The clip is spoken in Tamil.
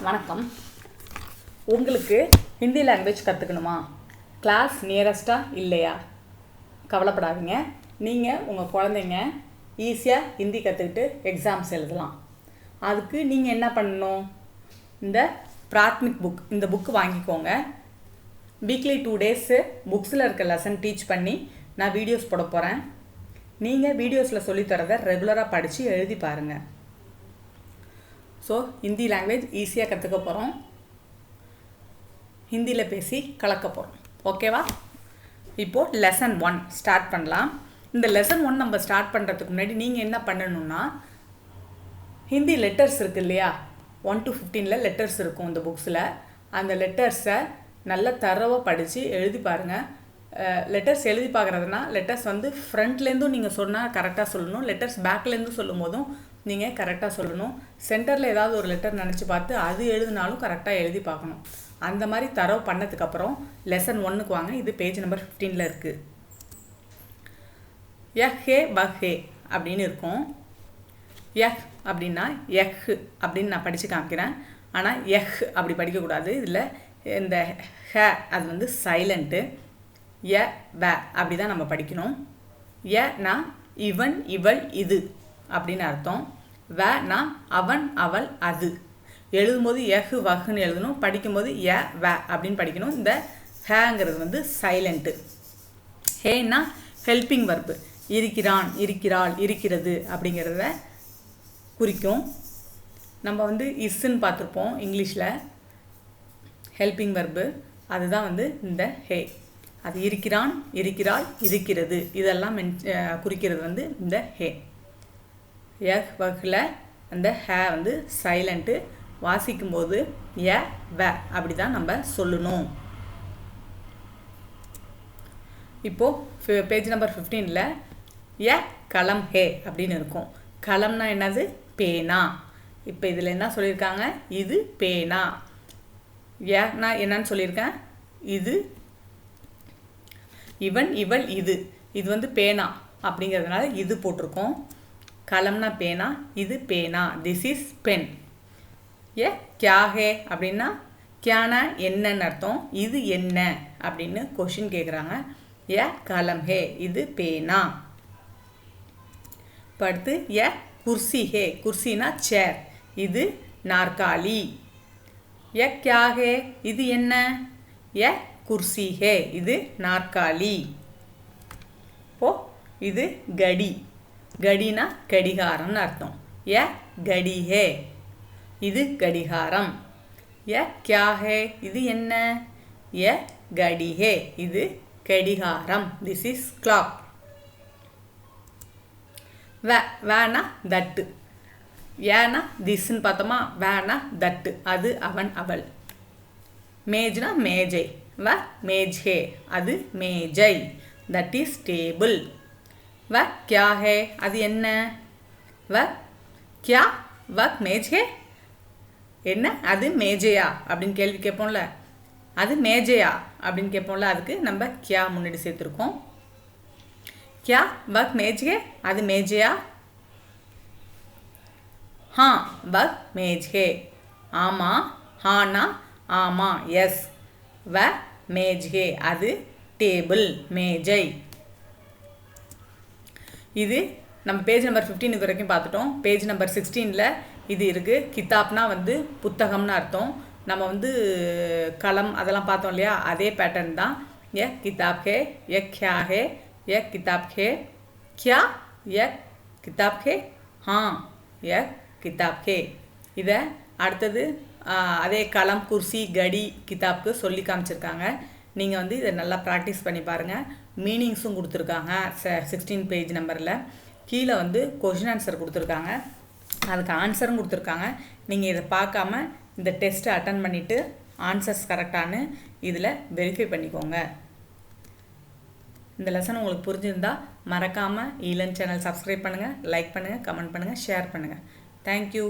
வணக்கம். உங்களுக்கு ஹிந்தி லாங்குவேஜ் கற்றுக்கணுமா? கிளாஸ் நியரஸ்ட்டாக இல்லையா? கவலைப்படாதீங்க. நீங்கள் உங்கள் குழந்தைங்க ஈஸியாக ஹிந்தி கற்றுக்கிட்டு எக்ஸாம்ஸ் எழுதலாம். அதுக்கு நீங்கள் என்ன பண்ணணும்? இந்த பிராத்மிக் புக், இந்த புக்கு வாங்கிக்கோங்க. வீக்லி 2 days புக்ஸில் இருக்க லெசன் டீச் பண்ணி நான் வீடியோஸ் போட போகிறேன். நீங்கள் வீடியோஸில் சொல்லித்தரதை ரெகுலராக படித்து எழுதி பாருங்கள். ஸோ ஹிந்தி லாங்குவேஜ் ஈஸியாக கற்றுக்க போகிறோம். ஹிந்தியில் பேசி கலக்க போகிறோம். ஓகேவா? இப்போது லெசன் 1 ஸ்டார்ட் பண்ணலாம். இந்த லெசன் 1 நம்ம ஸ்டார்ட் பண்ணுறதுக்கு முன்னாடி நீங்கள் என்ன பண்ணணுன்னா, ஹிந்தி லெட்டர்ஸ் இருக்குது இல்லையா, 1 to 15 லெட்டர்ஸ் இருக்கும் இந்த புக்ஸில். அந்த லெட்டர்ஸை நல்லா தரவாக படித்து எழுதி பாருங்கள். லெட்டர்ஸ் எழுதி பார்க்குறதுனா, லெட்டர்ஸ் ஃப்ரண்ட்லேருந்தும் நீங்கள் சொன்னால் கரெக்டாக சொல்லணும், லெட்டர்ஸ் பேக்லேருந்து சொல்லும் போதும் நீங்கள் கரெக்டாக சொல்லணும். சென்டரில் ஏதாவது ஒரு லெட்டர் நினச்சி பார்த்து அது எழுதினாலும் கரெக்டாக எழுதி பார்க்கணும். அந்த மாதிரி தரவு பண்ணதுக்கப்புறம் லெசன் 1க்கு வாங்க. இது பேஜ் நம்பர் 15 இருக்குது. யஹ் ஹே பஹ் ஹே அப்படின்னு இருக்கும். யஹ் அப்படின்னா யஹ் அப்படின்னு நான் படித்து காமிக்கிறேன். ஆனால் யஹ் அப்படி படிக்கக்கூடாது. இதில் இந்த ஹ அது சைலண்ட்டு. ய வ அப்படி தான் நம்ம படிக்கணும். யனா இவன் இவள் இது அப்படின்னு அர்த்தம். வனா அவன் அவள் அது. எழுதும்போது யஹ் வஹ்னு எழுதணும், படிக்கும்போது ய வ அப்படின்னு படிக்கணும். இந்த ஹேங்கிறது சைலண்ட்டு. ஹேனா ஹெல்பிங் வர்பு, இருக்கிறான் இருக்கிறாள் இருக்கிறது அப்படிங்கிறத குறிக்கும். நம்ம இஸ்ன்னு பார்த்துருப்போம் இங்கிலீஷில். ஹெல்பிங் வர்பு அதுதான் இந்த ஹே. அது இருக்கிறான் இருக்கிறாள் இருக்கிறது இதெல்லாம் குறிக்கிறது இந்த ஹே. யஹ் வஹ்ல அந்த ஹே சைலண்ட்டு. வாசிக்கும்போது ய வ அப்படி தான் நம்ம சொல்லணும். இப்போது பேஜ் நம்பர் 15 ய கலம் ஹே அப்படின்னு இருக்கும். கலம்னா என்னது? பேனா. இப்போ இதில் என்ன சொல்லியிருக்காங்க? இது பேனா. யனா என்னன்னு சொல்லியிருக்கேன்? இது இவன் இவள் இது. இது பேனா அப்படிங்கிறதுனால இது போட்டிருக்கோம். கலம்னா பேனா, இது பேனா. This is pen. ஏ கியா ஹே அப்படின்னா கியானா என்னன்னு அர்த்தம். இது என்ன அப்படின்னு கொஷின் கேட்குறாங்க. ஏ கலம் ஹே இது பேனா. இப்போ அடுத்து ஏ குர்சி ஹே. குர்சினா சேர். இது நாற்காலி. ஏ கியா ஹே இது என்ன? ஏ குர்சி ஹே இது நாற்காலி. இப்போ இது கடி. கடினா கடிகாரம்னு அர்த்தம். ய கடி ஹே இது கடிகாரம். ய கியா ஹே இது என்ன? ய கடி ஹே இது கடிகாரம். This is clock. வேனா தட்டு. ஏனா திஸ்ன்னு பார்த்தோமா, வேனா தட்டு அது அவன் அவள். மேஜ்னா மேஜை. வ மேஜ் ஹே அது மேஜை. That is table. வ கியா ஹே அது என்ன? வ கியா வ மேஜ் ஹே என்ன? அது மேஜையா அப்படின்னு கேள்வி கேட்போம்ல, அது மேஜையா அப்படின்னு கேட்போம்ல, அதுக்கு நம்ம கியா முன்னாடி சேர்த்துருக்கோம். கியா வ மேஜ் ஹே அது மேஜையா? ஹா வ மேஜ் ஹே ஆமாம். ஹானா ஆமாம் எஸ். வ மேஜ் ஹே அது டேபிள் மேஜை. இது நம்ம பேஜ் நம்பர் 15 இது வரைக்கும் பார்த்துட்டோம். பேஜ் நம்பர் 16 இது இருக்குது. கிதாப்னா புத்தகம்னு அர்த்தம். நம்ம கலம் அதெல்லாம் பார்த்தோம் இல்லையா, அதே பேட்டர்ன் தான். ய கிதாப் ஹே ய கியா ஹே ய கிதாப் ஹே கியா ய கிதாப் ஹே ஹா ய கிதாப் ஹே. இதை அடுத்தது அதே கலம் குர்சி கடி கிதாப்க்கு சொல்லி காமிச்சிருக்காங்க. நீங்கள் இதை நல்லா ப்ராக்டிஸ் பண்ணி பாருங்கள். மீனிங்ஸும் கொடுத்துருக்காங்க 16 பேஜ் நம்பரில். கீழே கொஷின் ஆன்சர் கொடுத்துருக்காங்க, அதுக்கு ஆன்சரும் கொடுத்துருக்காங்க. நீங்கள் இதை பார்க்காம இந்த டெஸ்ட்டை அட்டன் பண்ணிவிட்டு ஆன்சர்ஸ் கரெக்டானு இதில் வெரிஃபை பண்ணிக்கோங்க. இந்த லெசன் உங்களுக்கு புரிஞ்சிருந்தால் மறக்காமல் ஈலன் சேனல் சப்ஸ்கிரைப் பண்ணுங்கள், லைக் பண்ணுங்கள், கமெண்ட் பண்ணுங்கள், ஷேர் பண்ணுங்கள். தேங்க்யூ.